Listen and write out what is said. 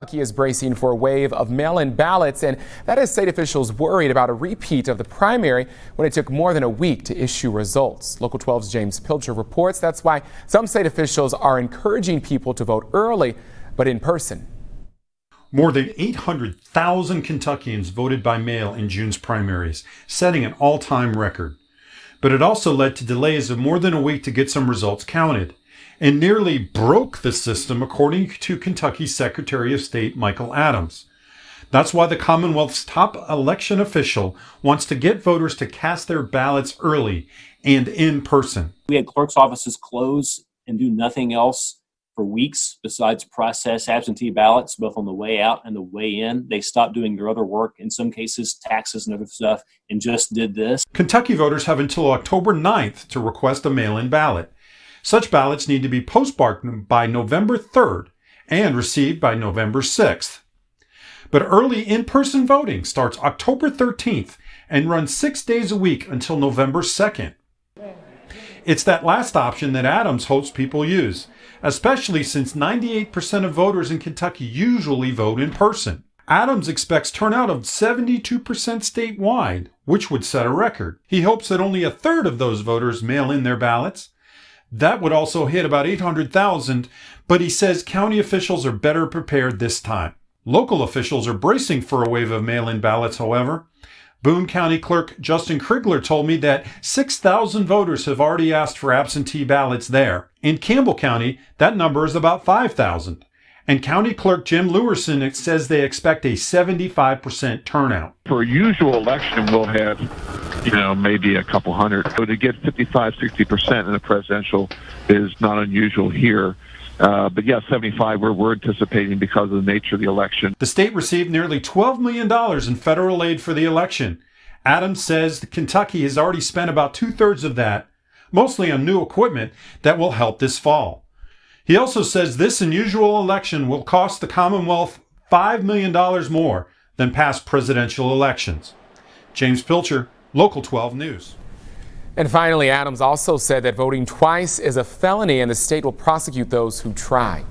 Kentucky is bracing for a wave of mail-in ballots, and that has state officials worried about a repeat of the primary when it took more than a week to issue results. Local 12's James Pilcher reports that's why some state officials are encouraging people to vote early, but in person. More than 800,000 Kentuckians voted by mail in June's primaries, setting an all-time record. But it also led to delays of more than a week to get some results counted, and nearly broke the system, according to Kentucky's Secretary of State Michael Adams. That's why the Commonwealth's top election official wants to get voters to cast their ballots early and in person. We had clerk's offices close and do nothing else for weeks besides process absentee ballots, both on the way out and the way in. They stopped doing their other work, in some cases taxes and other stuff, and just did this. Kentucky voters have until October 9th to request a mail-in ballot. Such ballots need to be postmarked by November 3rd and received by November 6th. But early in-person voting starts October 13th and runs 6 days a week until November 2nd. It's that last option that Adams hopes people use, especially since 98% of voters in Kentucky usually vote in person. Adams expects turnout of 72% statewide, which would set a record. He hopes that only a third of those voters mail in their ballots. That would also hit about 800,000, but he says county officials are better prepared this time. Local officials are bracing for a wave of mail-in ballots, however. Boone County Clerk Justin Krigler told me that 6,000 voters have already asked for absentee ballots there. In Campbell County, that number is about 5,000. And County Clerk Jim Lewerson says they expect a 75% turnout. For a usual election, we'll have maybe a couple hundred. So to get 55, 60% in a presidential is not unusual here. But yeah, 75 we're anticipating because of the nature of the election. The state received nearly $12 million in federal aid for the election. Adams says that Kentucky has already spent about 2/3 of that, mostly on new equipment that will help this fall. He also says this unusual election will cost the Commonwealth $5 million more than past presidential elections. James Pilcher, Local 12 News. And finally, Adams also said that voting twice is a felony and the state will prosecute those who try.